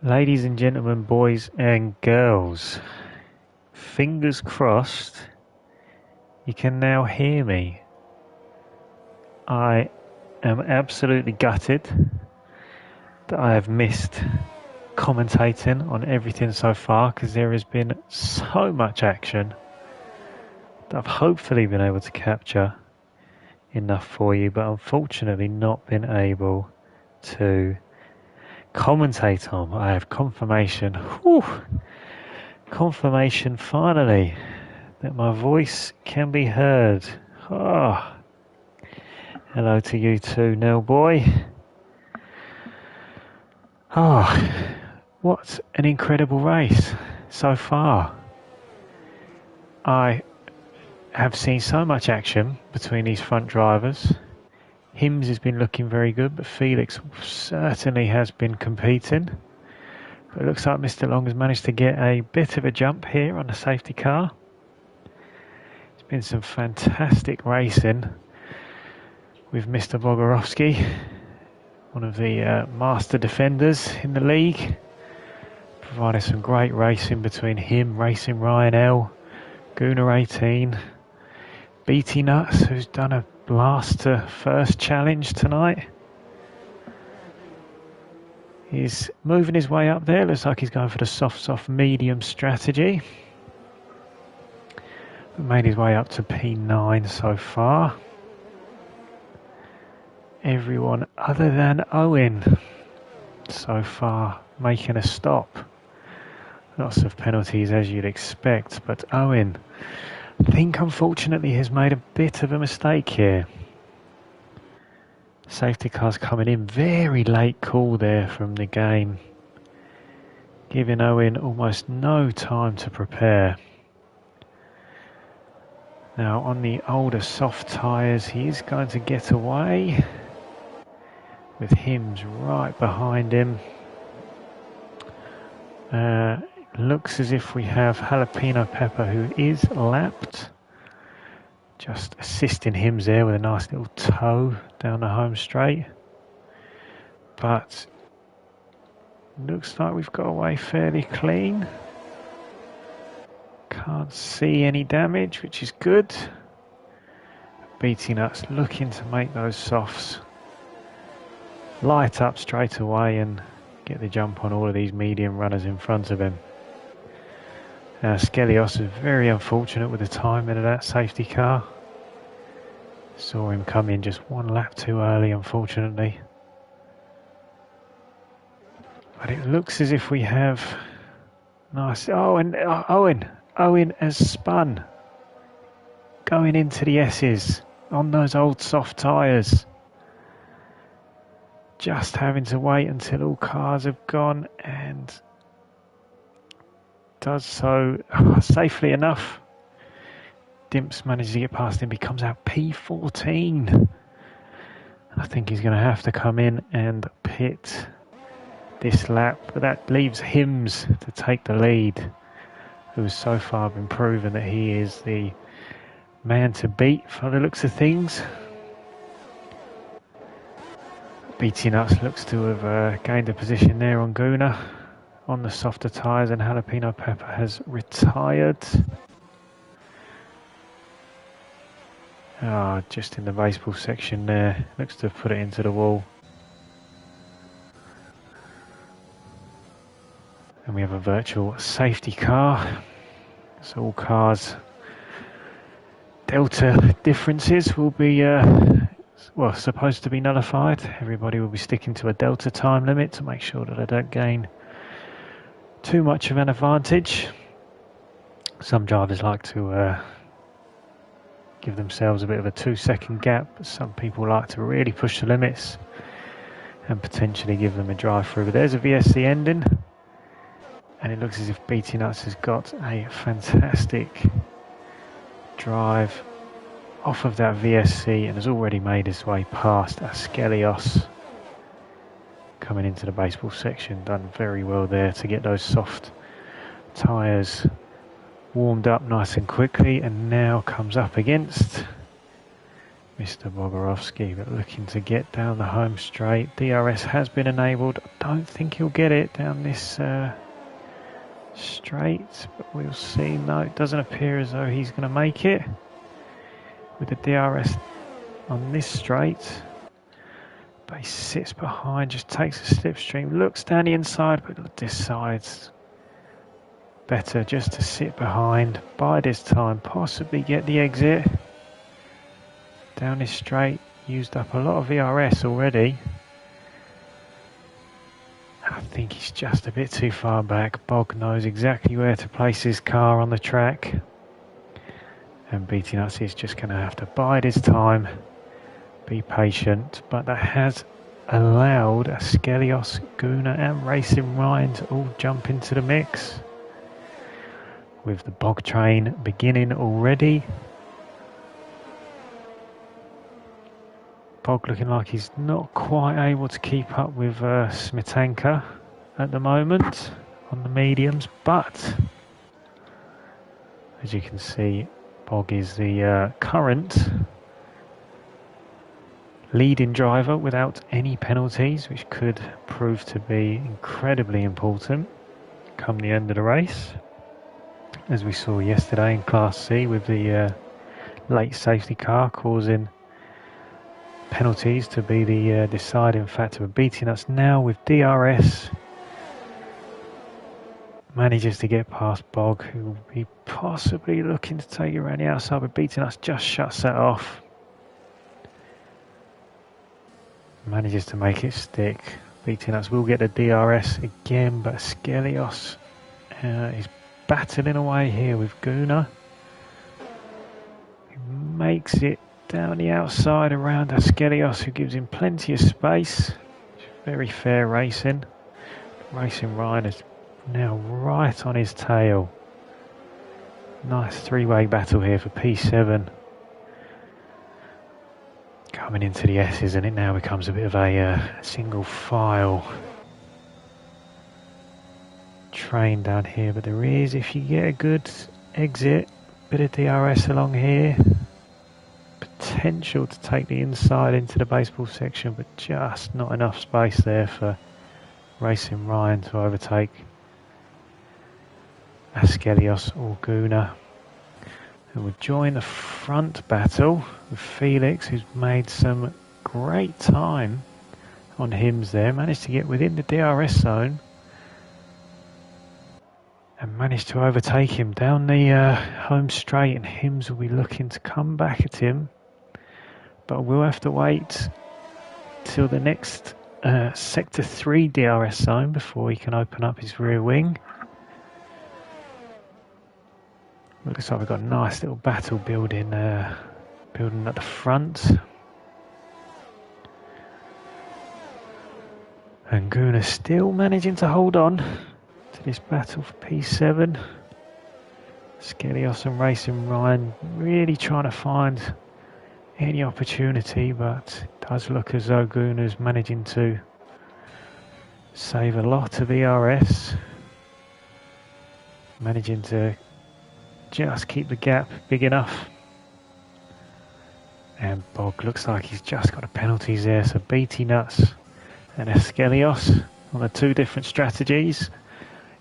Ladies and gentlemen, boys and girls, fingers crossed you can now hear me. I am absolutely gutted that I have missed commentating on everything so far because there has been so much action that I've hopefully been able to capture enough for you, but unfortunately not been able to commentate on. I have confirmation, confirmation finally that my voice can be heard. Hello to you too, Nell boy. What an incredible race so far. I have seen so much action between these front drivers. Hims has been looking very good, but Felix certainly has been competing. But it looks like Mr. Long has managed to get a bit of a jump here on the safety car. It's been some fantastic racing with Mr. Bogorovsky, one of the master defenders in the league. Provided some great racing between him, racing Ryan L, Gooner 18, BT Nuts, who's done a blaster first challenge tonight. He's moving his way up there. Looks like he's going for the soft medium strategy. Made his way up to P9 so far. Everyone other than Owen so far making a stop. Lots of penalties as you'd expect, but Owen, I think unfortunately has made a bit of a mistake here. Safety car's coming in, very late call there from the game, giving Owen almost no time to prepare. Now on the older soft tyres he is going to get away, with Hims right behind him. Looks as if we have Jalapeno Pepper who is lapped. Just assisting Hims there with a nice little toe down the home straight. But looks like we've got away fairly clean. Can't see any damage, which is good. BT Nuts looking to make those softs light up straight away and get the jump on all of these medium runners in front of him. Skelios is very unfortunate with the timing of that safety car. Saw him come in just one lap too early, unfortunately. But it looks as if we have nice. Owen has spun, going into the S's on those old soft tyres. Just having to wait until all cars have gone, and does so safely enough. Dimps manages to get past him, becomes out P14. I think he's going to have to come in and pit this lap, but that leaves Hims to take the lead, who's so far been proven that he is the man to beat for the looks of things. BT Nuts looks to have gained a position there on Gooner on the softer tyres, and Jalapeno Pepper has retired. Just in the baseball section there, looks to have put it into the wall. And we have a virtual safety car. So all cars' delta differences will be supposed to be nullified. Everybody will be sticking to a delta time limit to make sure that they don't gain too much of an advantage. Some drivers like to give themselves a bit of a 2-second gap, but some people like to really push the limits and potentially give them a drive through. But there's a VSC ending, and it looks as if BT Nuts has got a fantastic drive off of that VSC and has already made his way past Askelios. Coming into the baseball section, done very well there to get those soft tyres warmed up nice and quickly, and now comes up against Mr. Bogorovsky, but looking to get down the home straight. DRS has been enabled. I don't think he'll get it down this straight, but we'll see. No, it doesn't appear as though he's going to make it with the DRS on this straight. But he sits behind, just takes a slipstream, looks down the inside, but decides better just to sit behind, bide his time, possibly get the exit. Down this straight, used up a lot of VRS already. I think he's just a bit too far back. Bog knows exactly where to place his car on the track. And BT Nuts is just going to have to bide his time, be patient. But that has allowed Askelios, Guna and Racing Ryan to all jump into the mix. With the Bog train beginning already. Bog looking like he's not quite able to keep up with Smetanka at the moment on the mediums, but as you can see, Bog is the current leading driver without any penalties, which could prove to be incredibly important come the end of the race, as we saw yesterday in Class C with the late safety car causing penalties to be the deciding factor. But beating us now with DRS manages to get past Bog, who will be possibly looking to take it around the outside, but beating us just shuts that off. Manages to make it stick. Beating us will get the DRS again, but Skelios is battling away here with Guna. He makes it down the outside around Askelios, who gives him plenty of space. Very fair racing. Racing Ryan is now right on his tail. Nice three-way battle here for P7. Coming into the S's, and it now becomes a bit of a single file train down here. But there is, if you get a good exit, bit of DRS along here, potential to take the inside into the baseball section, but just not enough space there for Racing Ryan to overtake Askelios or Guna, who will join the front battle with Felix, who's made some great time on Hims there, managed to get within the DRS zone and managed to overtake him down the home straight, and Hims will be looking to come back at him. But we'll have to wait till the next Sector 3 DRS zone before he can open up his rear wing. Looks like we've got a nice little battle building at the front. And Guna still managing to hold on to this battle for P7. Skelios and Racing Ryan really trying to find any opportunity, but it does look as though Guna's managing to save a lot of ERS, managing to just keep the gap big enough. And Bog looks like he's just got the penalties there, so BT Nuts and Askelios on the two different strategies.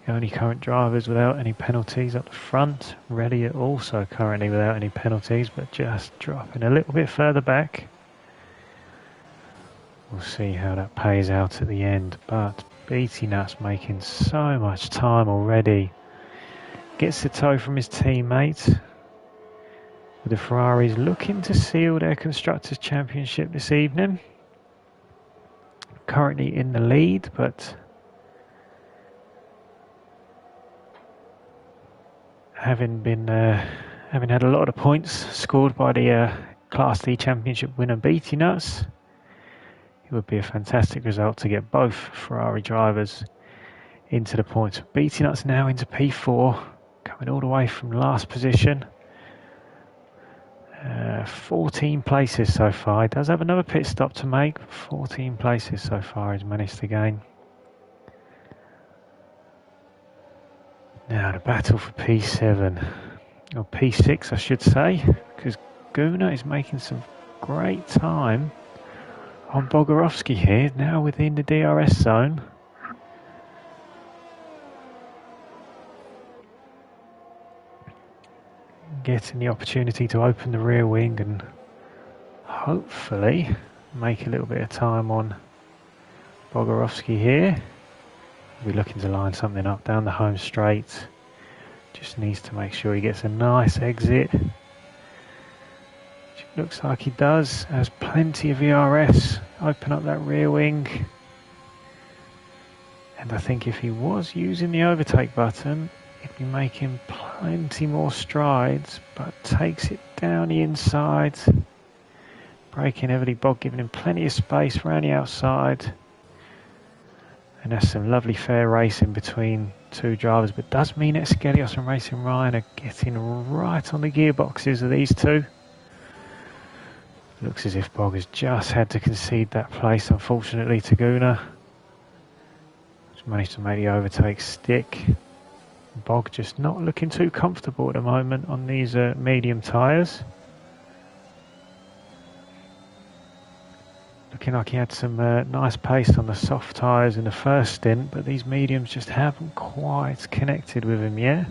The only current drivers without any penalties up the front. Reddy also currently without any penalties, but just dropping a little bit further back. We'll see how that pays out at the end, but BT Nuts making so much time already. Gets the tow from his teammate. With the Ferraris looking to seal their Constructors' Championship this evening. Currently in the lead, but having had a lot of points scored by the Class D Championship winner BT Nuts, it would be a fantastic result to get both Ferrari drivers into the points. BT Nuts now into P4, coming all the way from last position. 14 places so far. He does have another pit stop to make. 14 places so far he's managed to gain. Now the battle for P7, or P6 I should say, because Guna is making some great time on Bogorovsky here, now within the DRS zone. Getting the opportunity to open the rear wing and hopefully make a little bit of time on Bogorovsky here. We're looking to line something up down the home straight. Just needs to make sure he gets a nice exit. Which looks like he does. Has plenty of ERS. Open up that rear wing. And I think if he was using the overtake button, he'd be making plenty more strides, but takes it down the inside. Braking heavily, Bog giving him plenty of space around the outside. And that's some lovely fair racing between two drivers, but does mean that Skelios and Racing Ryan are getting right on the gearboxes of these two. Looks as if Bog has just had to concede that place, unfortunately, to Gunnar. He's managed to make the overtake stick. Bog just not looking too comfortable at the moment on these medium tyres. Looking like he had some nice pace on the soft tyres in the first stint, but these mediums just haven't quite connected with him yet.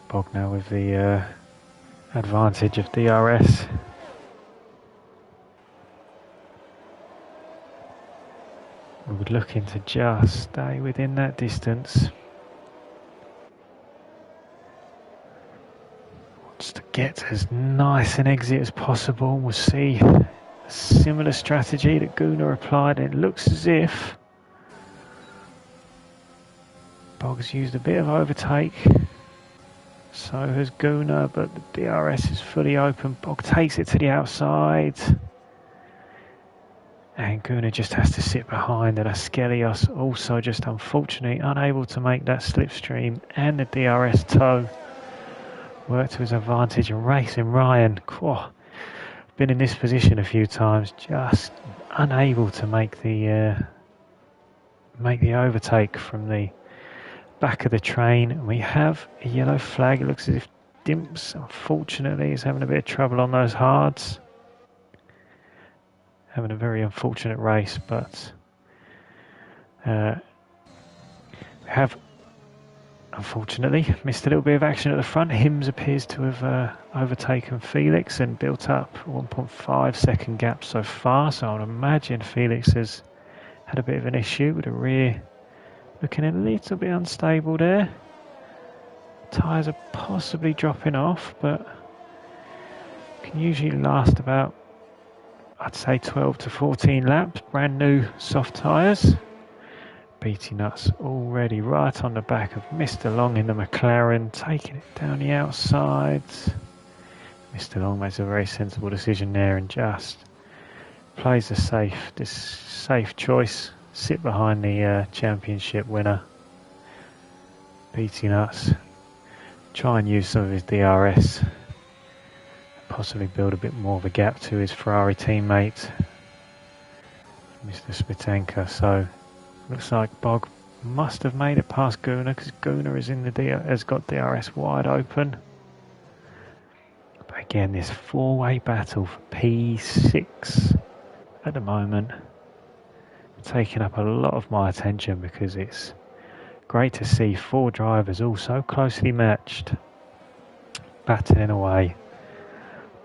Bog now with the advantage of DRS. We would looking to just stay within that distance. Wants to get as nice an exit as possible. We'll see a similar strategy that Gunnar applied. It looks as if Bog's used a bit of overtake. So has Gunnar, but the DRS is fully open. Bog takes it to the outside. And Gunnar just has to sit behind, and Skelios also just unfortunately unable to make that slipstream and the DRS toe work to his advantage. And Racing Ryan, been in this position a few times, just unable to make the overtake from the back of the train. We have a yellow flag. It looks as if Dimps, unfortunately, is having a bit of trouble on those hards. Having a very unfortunate race, but we have unfortunately missed a little bit of action at the front. Hims appears to have overtaken Felix and built up a 1.5 second gap so far, so I would imagine Felix has had a bit of an issue with the rear looking a little bit unstable there. Tyres are possibly dropping off, but can usually last about, I'd say, 12 to 14 laps. Brand new soft tyres. Beating us already right on the back of Mr. Long in the McLaren, taking it down the outside. Mr. Long makes a very sensible decision there and just plays the safe choice. Sit behind the championship winner. Beating us. Try and use some of his DRS. Possibly build a bit more of a gap to his Ferrari teammate, Mr. Spitanka. So looks like Bog must have made it past Gunnar, because Gunnar is has got DRS wide open. But again, this four-way battle for P6 at the moment, taking up a lot of my attention, because it's great to see four drivers all so closely matched, battling away.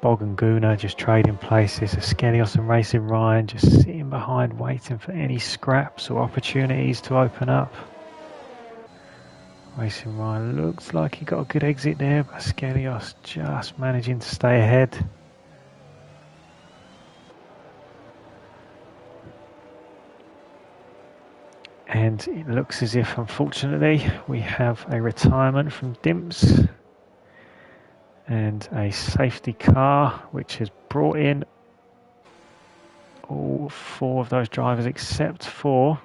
Bog and Gunnar just trading places. Skelios and Racing Ryan just sitting behind, waiting for any scraps or opportunities to open up. Racing Ryan looks like he got a good exit there, but Skelios just managing to stay ahead. And it looks as if, unfortunately, we have a retirement from Dimps. And a safety car which has brought in all four of those drivers except for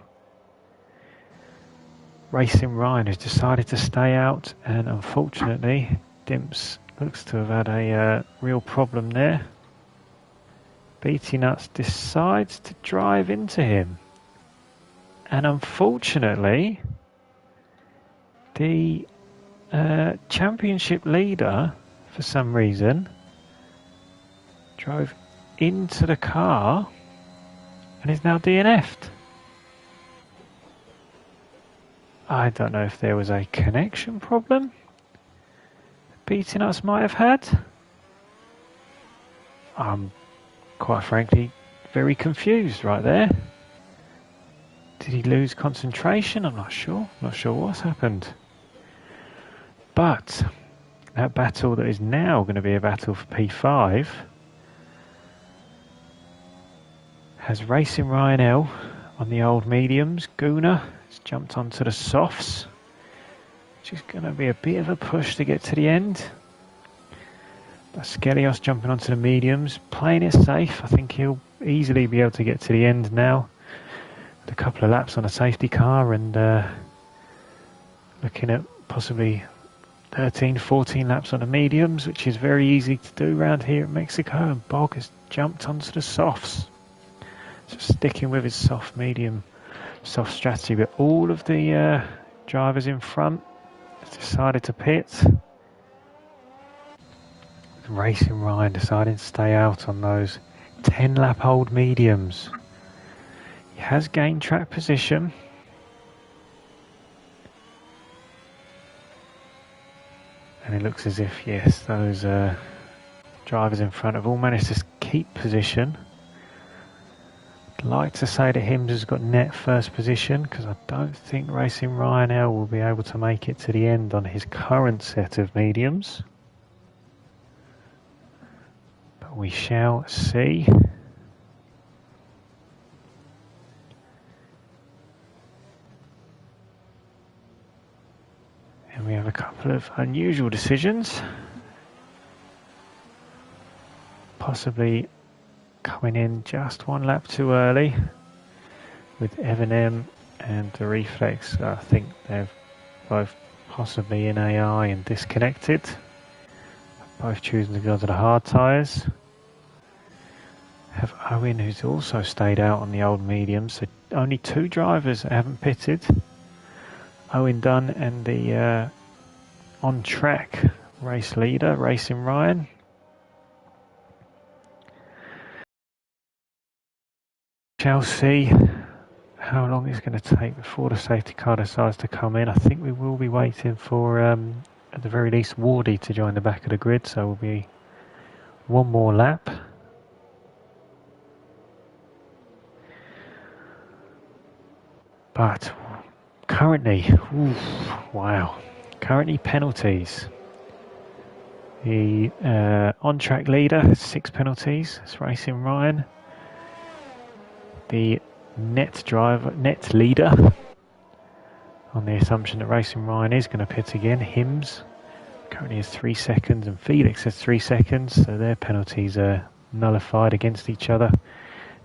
Racing Ryan, who's decided to stay out, and unfortunately Dimps looks to have had a real problem there. Beatty Nuts decides to drive into him, and unfortunately the championship leader for some reason, drove into the car and is now DNF'd. I don't know if there was a connection problem Beating Us might have had. I'm quite frankly very confused right there. Did he lose concentration? I'm not sure. Not sure what's happened. But that battle that is now going to be a battle for P5 has Racing Ryan L on the old mediums. Guna has jumped onto the softs. Which is going to be a bit of a push to get to the end. Skelios jumping onto the mediums, playing it safe. I think he'll easily be able to get to the end now. With a couple of laps on a safety car and looking at possibly 13, 14 laps on the mediums, which is very easy to do around here in Mexico. And Bog has jumped onto the softs. So sticking with his soft strategy. But all of the drivers in front have decided to pit. Racing Ryan deciding to stay out on those 10 lap old mediums. He has gained track position. And it looks as if, yes, those drivers in front have all managed to keep position. I'd like to say that Hims has got net first position because I don't think Racing Ryan L will be able to make it to the end on his current set of mediums. We shall see. And we have a couple of unusual decisions. Possibly coming in just one lap too early with Evan M and the Reflex. I think they're both possibly in AI and disconnected. Both choosing to go to the hard tyres. Have Owen, who's also stayed out on the old mediums. So only two drivers that haven't pitted. Owen Dunn and the on-track race leader, Racing Ryan. Shall see how long it's going to take before the safety car decides to come in. I think we will be waiting for, at the very least, Wardy to join the back of the grid. So we'll be one more lap. But currently, currently penalties. The on-track leader has 6 penalties. It's Racing Ryan. The net leader, on the assumption that Racing Ryan is going to pit again, Hims currently has 3 seconds and Felix has 3 seconds, so their penalties are nullified against each other.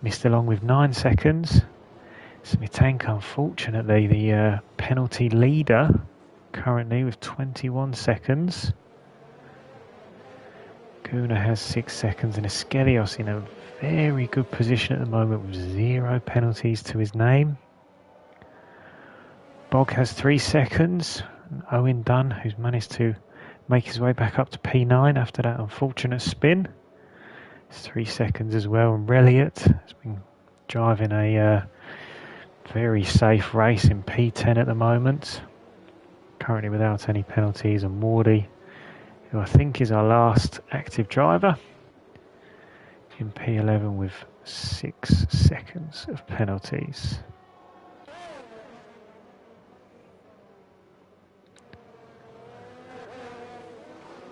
Missed along with 9 seconds. Smitanka, unfortunately, the penalty leader, currently with 21 seconds. Guna has 6 seconds, and Skelios in a very good position at the moment with 0 penalties to his name. Bog has 3 seconds. And Owen Dunn, who's managed to make his way back up to P9 after that unfortunate spin, has 3 seconds as well. And Reliot has been driving a very safe race in P10 at the moment, currently without any penalties. And Wardy, who I think is our last active driver, in P11 with 6 seconds of penalties.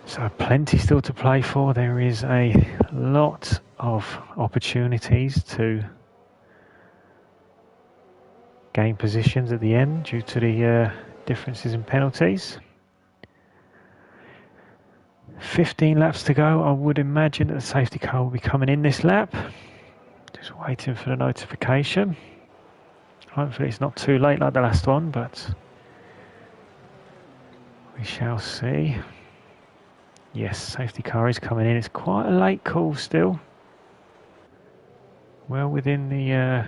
So plenty still to play for. There is a lot of opportunities to gain positions at the end due to the differences in penalties. 15 laps to go. I would imagine that the safety car will be coming in this lap. Just waiting for the notification. Hopefully it's not too late like the last one, but we shall see. Yes, safety car is coming in. It's quite a late call still. Well within the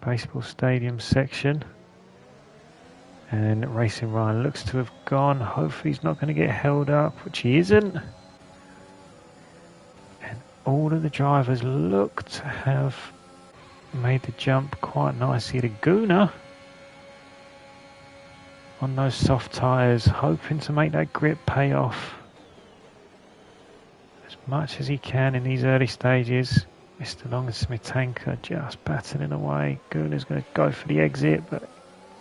baseball stadium section. And Racing Ryan looks to have gone. Hopefully he's not going to get held up, which he isn't. And all of the drivers look to have made the jump quite nicely. The Gooner on those soft tyres, hoping to make that grip pay off as much as he can in these early stages. Mr. Long and Smetanka just battling away. Gooner's going to go for the exit, but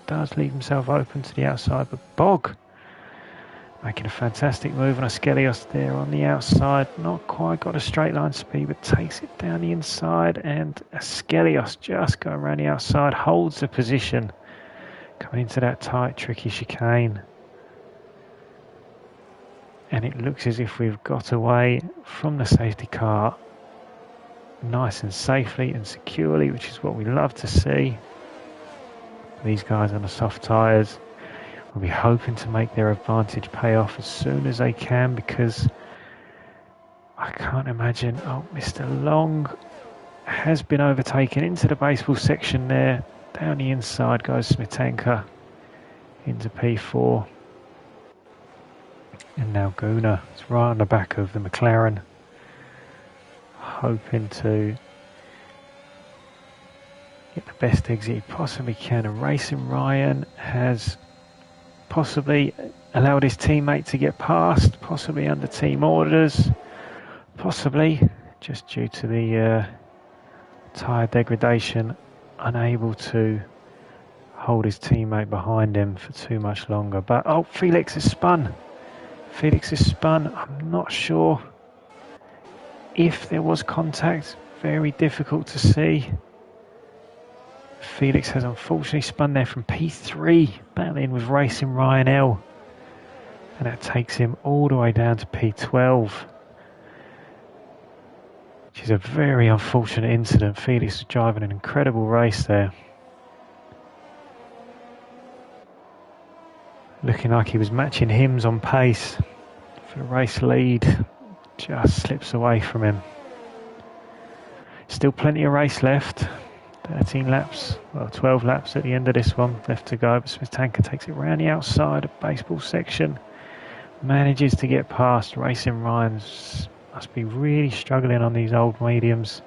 does leave himself open to the outside. But Bog making a fantastic move on Askelios there on the outside. Not quite got a straight line speed, but takes it down the inside. And Askelios just going around the outside, holds the position, coming into that tight, tricky chicane. And it looks as if we've got away from the safety car nice and safely and securely, which is what we love to see. These guys on the soft tyres will be hoping to make their advantage pay off as soon as they can, because I can't imagine... Oh, Mr. Long has been overtaken into the baseball section there. Down the inside goes Smetanka into P4. And now Gooner is right on the back of the McLaren, hoping to get the best exit he possibly can. And Racing Ryan has possibly allowed his teammate to get past, possibly under team orders, possibly just due to the tyre degradation, unable to hold his teammate behind him for too much longer. But oh, Felix has spun. Felix is spun. I'm not sure if there was contact. Very difficult to see. Felix has unfortunately spun there from P3, battling with Racing Ryan L. And that takes him all the way down to P12. Which is a very unfortunate incident. Felix was driving an incredible race there. Looking like he was matching Hims on pace for the race lead. Just slips away from him. Still plenty of race left. 13 laps, well 12 laps at the end of this one left to go. But Smetanka takes it round the outside of baseball section. Manages to get past. Racing Ryan's must be really struggling on these old mediums.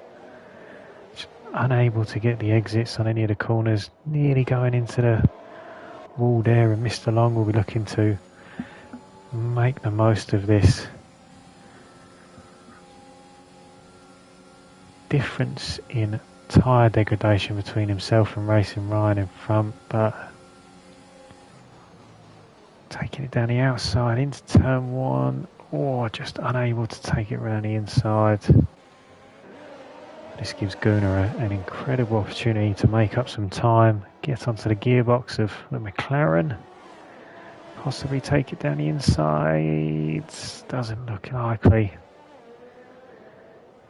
Just unable to get the exits on any of the corners. Nearly going into the wall there, and Mr. Long will be looking to make the most of this difference in tyre degradation between himself and Racing Ryan in front, but taking it down the outside into turn one, or just unable to take it around the inside. This gives Gooner an incredible opportunity to make up some time, get onto the gearbox of the McLaren, possibly take it down the inside. Doesn't look likely.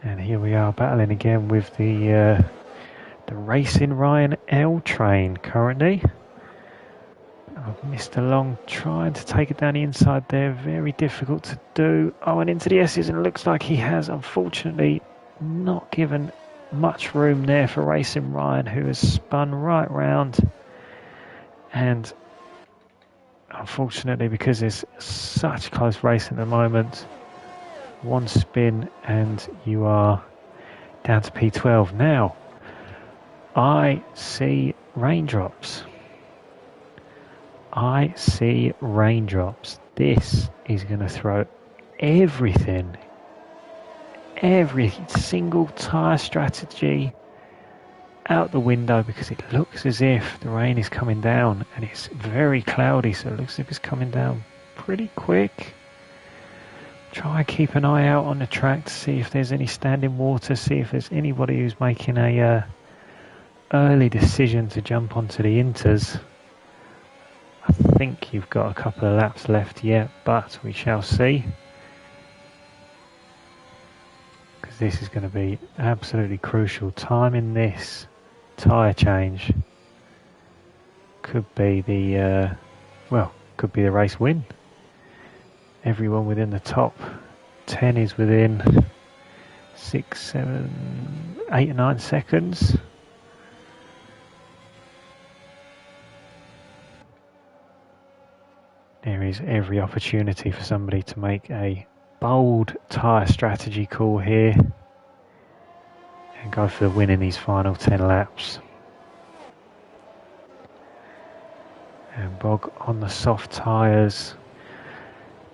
And here we are battling again with the Racing Ryan L train currently. Mr. Long trying to take it down the inside there, very difficult to do. Oh, and into the S's, and it looks like he has unfortunately not given much room there for Racing Ryan, who has spun right round. And unfortunately, because there's such close racing at the moment, one spin and you are down to P12. Now, I see raindrops. I see raindrops. This is going to throw everything, every single tyre strategy out the window, because it looks as if the rain is coming down, and it's very cloudy, so it looks as if it's coming down pretty quick. Try and keep an eye out on the track to see if there's any standing water, see if there's anybody who's making a early decision to jump onto the inters. I think you've got a couple of laps left yet, but we shall see, because this is going to be absolutely crucial. Timing this tyre change could be the could be the race win. Everyone within the top 10 is within 6, 7, 8 and 9 seconds. There is every opportunity for somebody to make a bold tyre strategy call here and go for the win in these final 10 laps. And Bog on the soft tyres.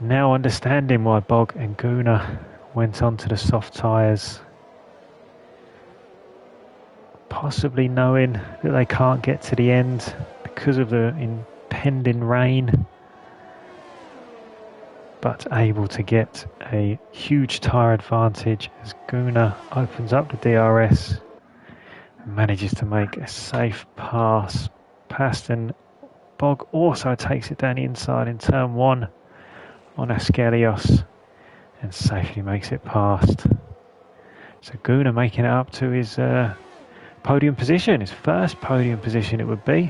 Now understanding why Bog and Gunnar went onto the soft tyres. Possibly knowing that they can't get to the end because of the impending rain. But able to get a huge tyre advantage as Gunnar opens up the DRS and manages to make a safe pass past, and Bog also takes it down the inside in turn 1 on Ascelios and safely makes it past. So Gunnar making it up to his podium position, his first podium position it would be,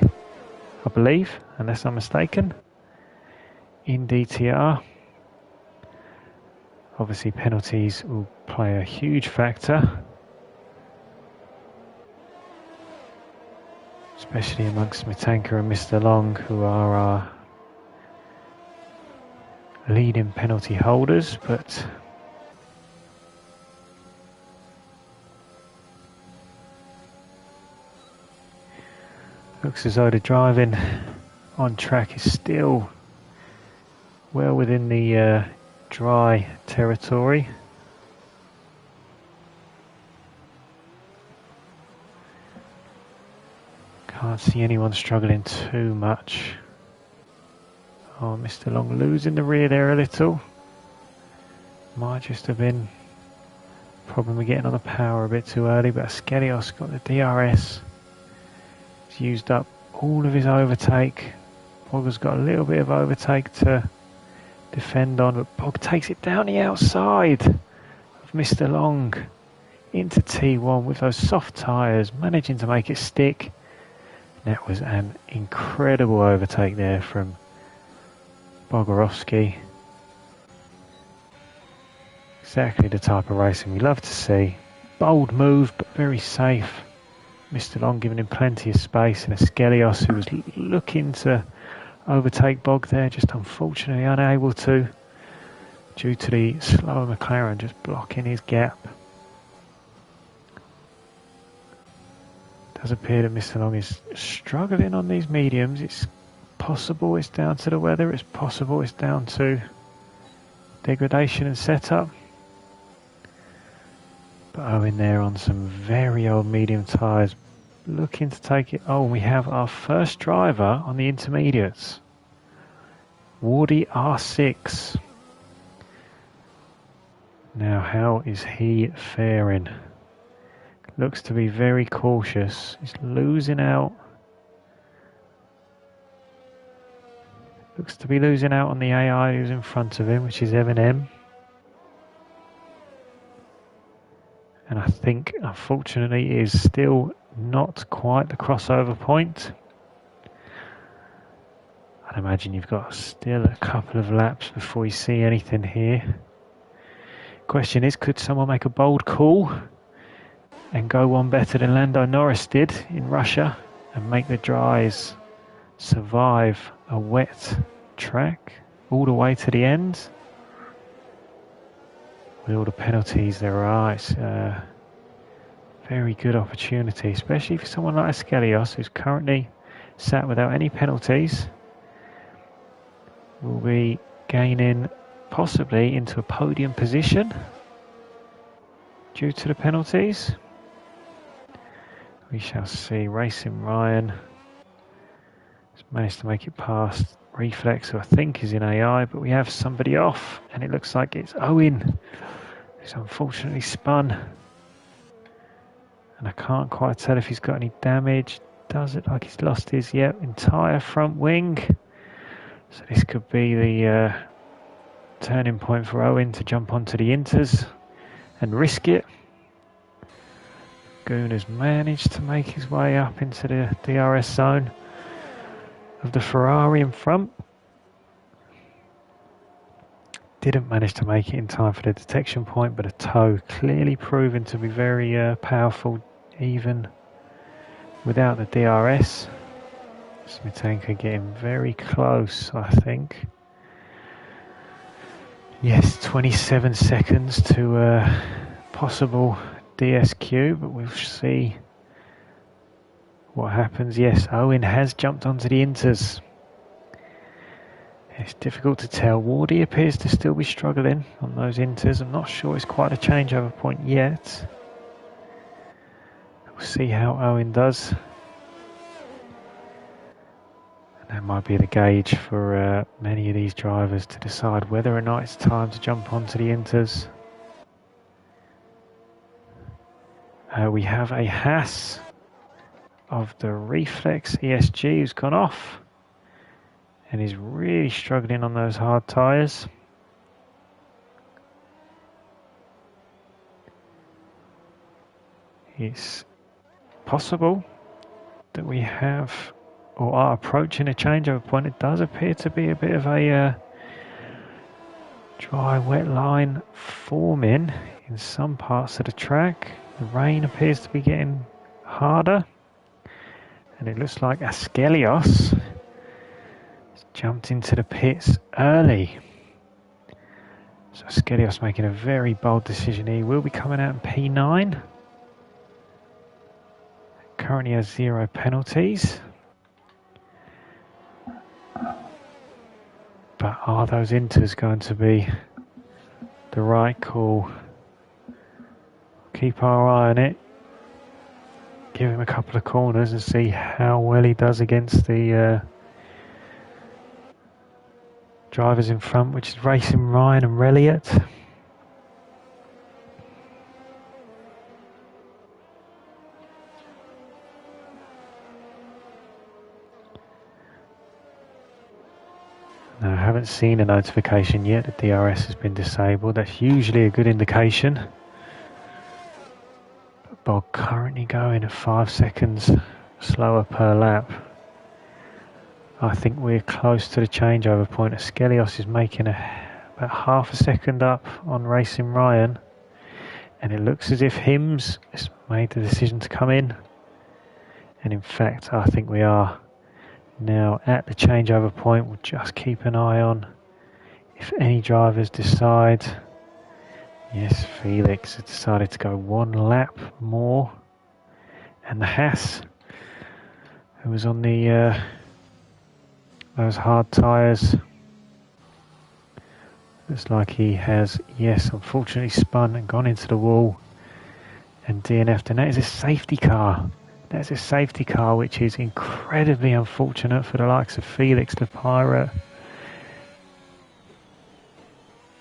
I believe, unless I'm mistaken, in DTR. Obviously penalties will play a huge factor, especially amongst Smitanka and Mr. Long, who are our leading penalty holders, but looks as though the driving on track is still well within the dry territory. Can't see anyone struggling too much. Oh, Mr. Long losing the rear there a little. Might just have been a problem with getting on the power a bit too early, but Ascelios got the DRS. He's used up all of his overtake. Bog's got a little bit of overtake to defend on, but Bog takes it down the outside of Mr. Long into T1 with those soft tyres, managing to make it stick. That was an incredible overtake there from Bogorovsky. Exactly the type of racing we love to see. Bold move, but very safe. Mr. Long giving him plenty of space, and Ascelios, who was looking to overtake Bog there, just unfortunately unable to, due to the slower McLaren just blocking his gap. It does appear that Mr. Long is struggling on these mediums. It's possible it's down to the weather, it's possible it's down to degradation and setup. But Owen there on some very old medium tyres, looking to take it. Oh, we have our first driver on the intermediates. Wardy R6. Now, how is he faring? Looks to be very cautious. He's losing out. Looks to be losing out on the AI who's in front of him, which is M&M. And I think, unfortunately, it is still not quite the crossover point. I'd imagine you've got still a couple of laps before you see anything here. Question is, could someone make a bold call and go one better than Lando Norris did in Russia and make the dries survive a wet track all the way to the end? With all the penalties there are, it's a very good opportunity, especially for someone like Ascelios, who's currently sat without any penalties. Will be gaining possibly into a podium position due to the penalties. We shall see. Racing Ryan has managed to make it past Reflex, who I think is in AI, but we have somebody off, and it looks like it's Owen, who's unfortunately spun. And I can't quite tell if he's got any damage. Does it like he's lost his entire front wing? So this could be the turning point for Owen to jump onto the Inters and risk it. Goon has managed to make his way up into the DRS zone of the Ferrari in front. Didn't manage to make it in time for the detection point, but a toe clearly proven to be very powerful even without the DRS. Smitanka getting very close, I think. Yes, 27 seconds to possible DSQ, but we'll see what happens. Yes, Owen has jumped onto the inters. It's difficult to tell. Wardy appears to still be struggling on those inters. I'm not sure it's quite a changeover point yet. We'll see how Owen does. And that might be the gauge for many of these drivers to decide whether or not it's time to jump onto the inters. We have a Haas of the Reflex ESG who's gone off and is really struggling on those hard tyres. It's possible that we have or are approaching a changeover point. It does appear to be a bit of a dry wet line forming in some parts of the track. The rain appears to be getting harder, and it looks like Askelios has jumped into the pits early. So Askelios making a very bold decision. He will be coming out in P9. Currently has 0 penalties. But are those inters going to be the right call? Keep our eye on it. Give him a couple of corners and see how well he does against the drivers in front, which is Racing Ryan and Reliot. Now, I haven't seen a notification yet that DRS has been disabled. That's usually a good indication. But Bob currently going at 5 seconds slower per lap. I think we're close to the changeover point. Askelios is making about half a second up on Racing Ryan. And it looks as if Hims has made the decision to come in. And in fact, I think we are now at the changeover point. We'll just keep an eye on if any drivers decide. Yes, Felix has decided to go 1 lap more. And the Haas, who was on the those hard tyres, looks like he has, yes, unfortunately spun and gone into the wall and DNF'd. And that is a safety car. That's a safety car, which is incredibly unfortunate for the likes of Felix the Pirate,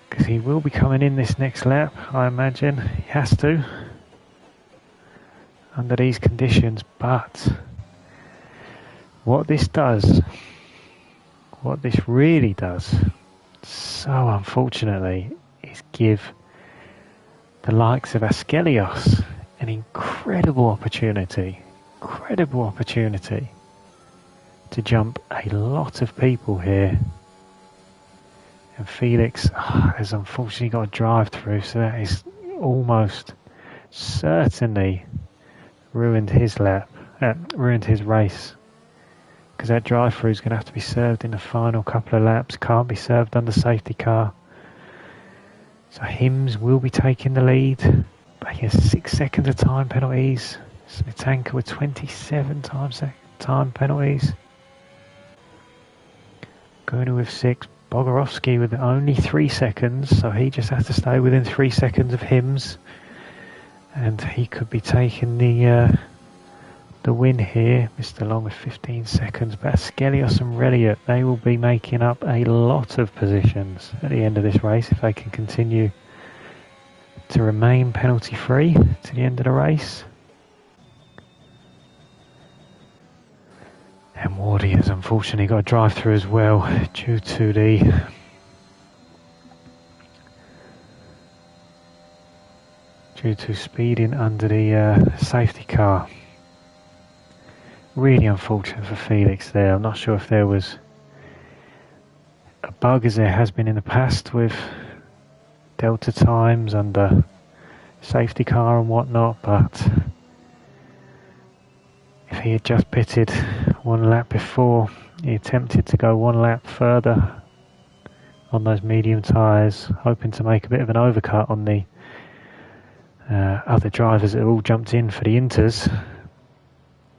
because he will be coming in this next lap, I imagine. He has to under these conditions. But what this does, what this really does, so unfortunately, is give the likes of Askelios an incredible opportunity to jump a lot of people here. And Felix has unfortunately got a drive through, so that is almost certainly ruined his lap, ruined his race, because that drive through is going to have to be served in the final couple of laps. Can't be served under safety car. So Hims will be taking the lead, but he has 6 seconds of time penalties. Smitanka with 27 time penalties. Guna with 6. Bogorovsky with only 3 seconds, so he just has to stay within 3 seconds of Hims, and he could be taking the win here. Mr. Long with 15 seconds, but Askelios and Reliot, they will be making up a lot of positions at the end of this race if they can continue to remain penalty free to the end of the race. And Wardy has unfortunately got a drive through as well due to speeding under the safety car. Really unfortunate for Felix there. I'm not sure if there was a bug, as there has been in the past with Delta times under safety car and whatnot, but if he had just pitted 1 lap before, he attempted to go 1 lap further on those medium tyres, hoping to make a bit of an overcut on the other drivers that all jumped in for the inters,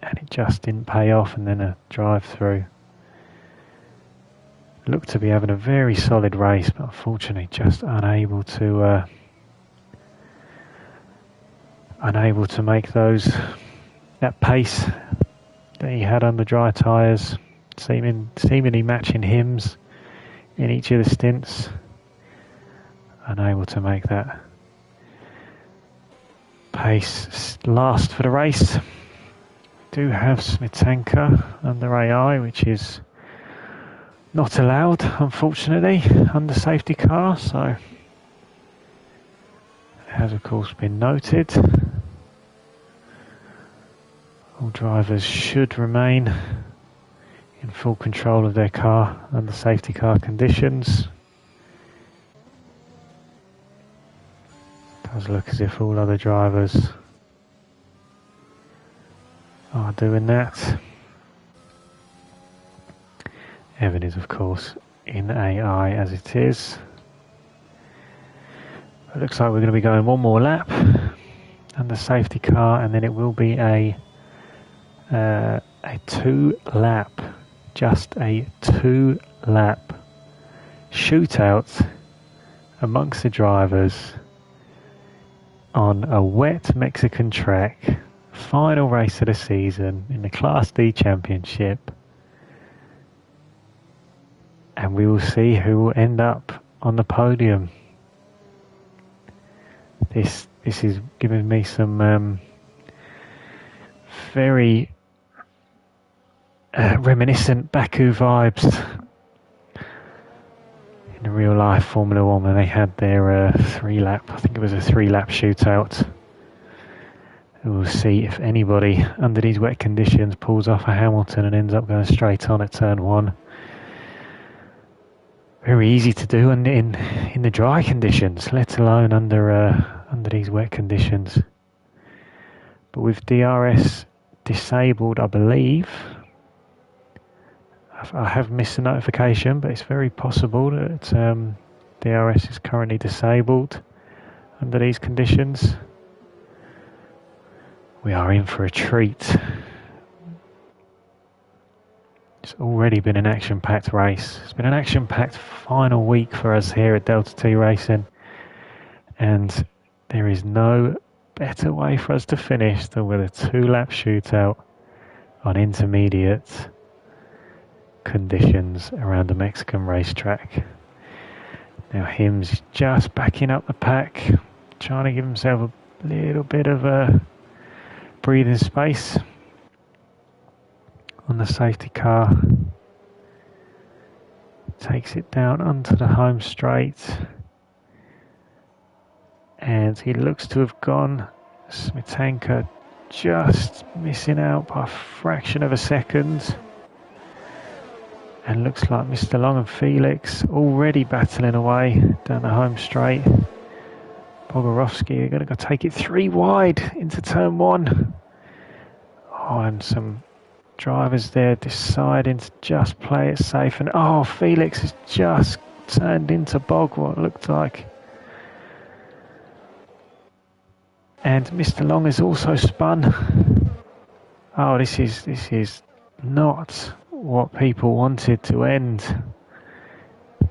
and it just didn't pay off. And then a drive through. Looked to be having a very solid race, but unfortunately just unable to make that pace that he had on the dry tyres, seemingly matching Hims in each of the stints. Unable to make that pace last for the race. We do have Smitanka under AI, which is not allowed, unfortunately, under safety car, so it has of course been noted. All drivers should remain in full control of their car under safety car conditions. Does look as if all other drivers are doing that. Evan is of course in AI as it is. It looks like we're going to be going one more lap under safety car, and then it will be a 2-lap, just a 2-lap shootout amongst the drivers on a wet Mexican track, final race of the season in the Class D Championship, and we will see who will end up on the podium. This is giving me some very reminiscent Baku vibes in the real life Formula One when they had their 3-lap, I think it was a 3-lap shootout. We'll see if anybody under these wet conditions pulls off a Hamilton and ends up going straight on at turn 1. Very easy to do in the dry conditions, let alone under these wet conditions. But with DRS disabled, I believe, I have missed a notification, but it's very possible that DRS is currently disabled under these conditions. We are in for a treat. It's already been an action-packed race. It's been an action-packed final week for us here at Delta T Racing, and there is no better way for us to finish than with a 2-lap shootout on intermediate conditions around the Mexican racetrack. Now Hims is just backing up the pack, trying to give himself a little bit of a breathing space on the safety car. Takes it down onto the home straight, and he looks to have gone. Smitanka just missing out by a fraction of a second, and looks like Mr. Long and Felix already battling away down the home straight. Bogorovsky are going to go take it 3 wide into turn 1. Oh, and some drivers there deciding to just play it safe, and Felix has just turned into bog, what it looked like. And Mr. Long has also spun. Oh, this is not what people wanted to end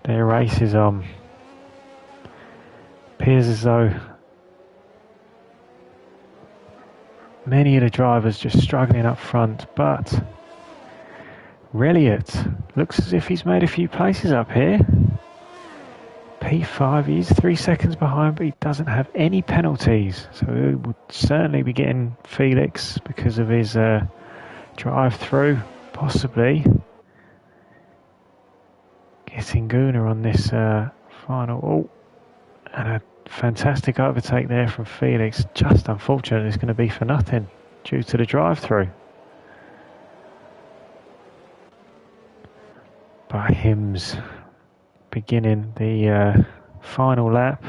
their races on. Appears as though many of the drivers just struggling up front, but Reliot looks as if he's made a few places up here. P5, he's 3 seconds behind, but he doesn't have any penalties, so he would certainly be getting Felix because of his drive-through, possibly getting Guna on this final. And a fantastic overtake there from Felix. Just unfortunate it's going to be for nothing due to the drive-through. By Hims beginning the final lap.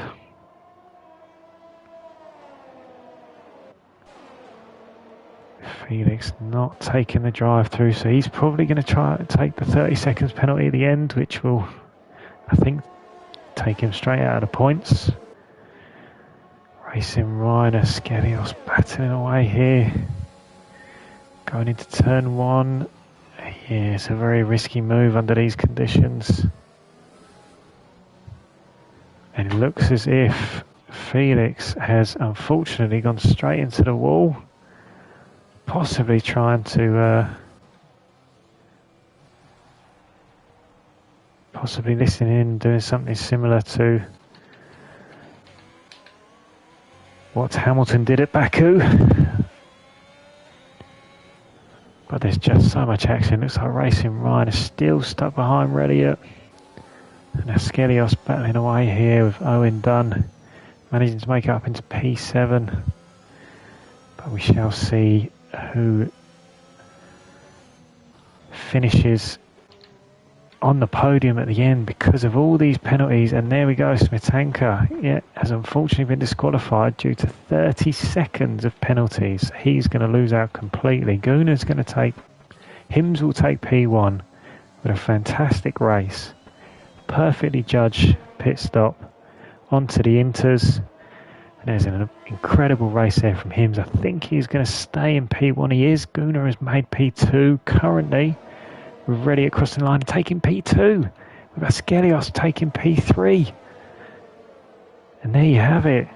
Felix not taking the drive-through, so he's probably going to try to take the 30 seconds penalty at the end, which will, I think, take him straight out of the points. Racing Rhino, Skelios battling away here. Going into turn 1. Yeah, it's a very risky move under these conditions. And it looks as if Felix has unfortunately gone straight into the wall. Possibly trying to... possibly listening in, doing something similar to what Hamilton did at Baku. But there's just so much action. Looks like Racing Ryan is still stuck behind Reliot. And Skelios battling away here with Owen Dunn, managing to make it up into P7. But we shall see who finishes on the podium at the end because of all these penalties. And there we go, Smetanka has unfortunately been disqualified due to 30 seconds of penalties. He's going to lose out completely. Guna's going to take, Hims will take P1 with a fantastic race. Perfectly judged pit stop onto the Inters. And there's an incredible race there from Hims. I think he's going to stay in P1. He is. Guna has made P2 currently. We're ready across the line and taking P2. We've got Skelios taking P3. And there you have it.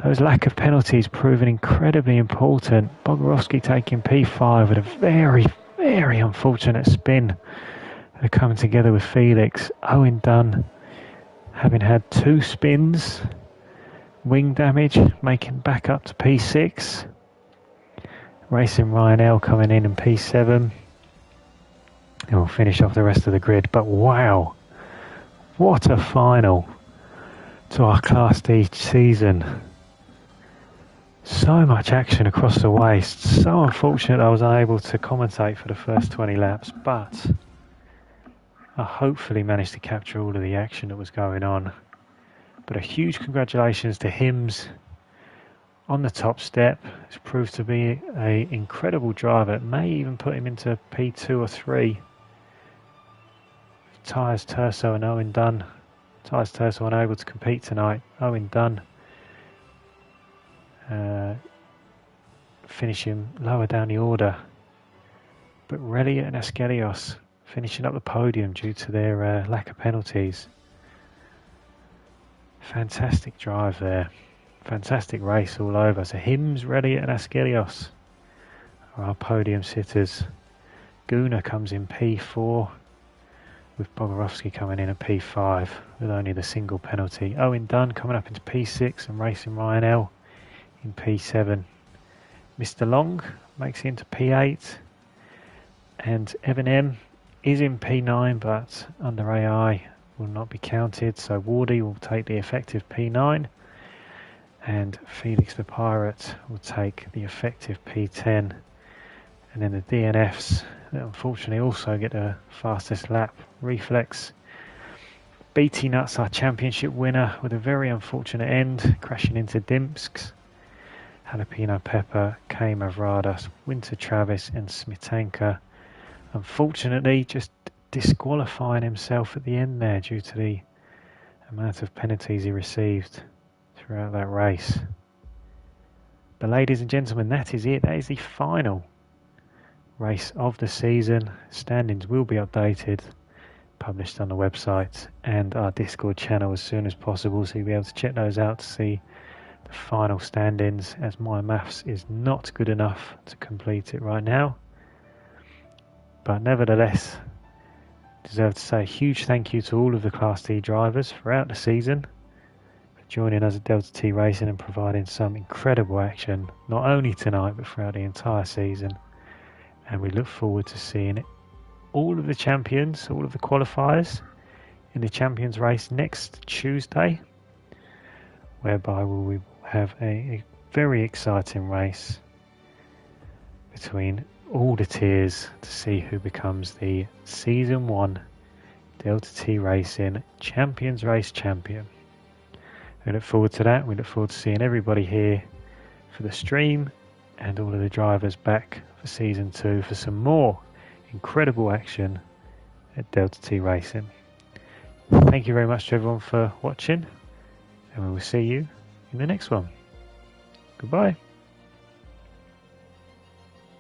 Those lack of penalties proving incredibly important. Bogorovsky taking P5 with a very, very unfortunate spin. They're coming together with Felix. Owen Dunn having had 2 spins. Wing damage, making back up to P6. Racing Ryan L coming in P7. And we'll finish off the rest of the grid. But wow, what a final to our Class D season. So much action across the waist. So unfortunate I was unable to commentate for the first 20 laps, but I hopefully managed to capture all of the action that was going on. But a huge congratulations to Hims on the top step. It's proved to be an incredible driver. It may even put him into P2 or 3. Tyres Terso and Owen Dunn. Tyres Terso unable to compete tonight. Owen Dunn finishing lower down the order. But Reliot and Skelios finishing up the podium due to their lack of penalties. Fantastic drive there. Fantastic race all over. So Hims, Reliot and Skelios are our podium sitters. Guna comes in P4 with Bogorovsky coming in at P5 with only the single penalty. Owen Dunn coming up into P6 and Racing Ryan L in P7. Mr. Long makes it into P8 and Evan M is in P9 but under AI will not be counted, so Wardy will take the effective P9 and Felix the Pirate will take the effective P10. And then the DNFs that unfortunately also get the fastest lap. Reflex. BT Nuts, our championship winner, with a very unfortunate end, crashing into Dimsks. Jalapeno Pepper, K Mavradas, Winter Travis and Smetanka. Unfortunately, just disqualifying himself at the end there due to the amount of penalties he received throughout that race. But ladies and gentlemen, that is it. That is the final race of the season. Standings will be updated, published on the website and our Discord channel as soon as possible, so you'll be able to check those out to see the final standings, as my maths is not good enough to complete it right now. But nevertheless, deserve to say a huge thank you to all of the Class D drivers throughout the season for joining us at Delta T Racing and providing some incredible action, not only tonight but throughout the entire season. And we look forward to seeing all of the champions, all of the qualifiers in the champions race next Tuesday, whereby we will have a very exciting race between all the tiers to see who becomes the Season 1 Delta T Racing Champions Race Champion. We look forward to that. We look forward to seeing everybody here for the stream and all of the drivers back for Season 2 for some more incredible action at Delta T Racing. thank you very much to everyone for watching, and we will see you in the next one. Goodbye.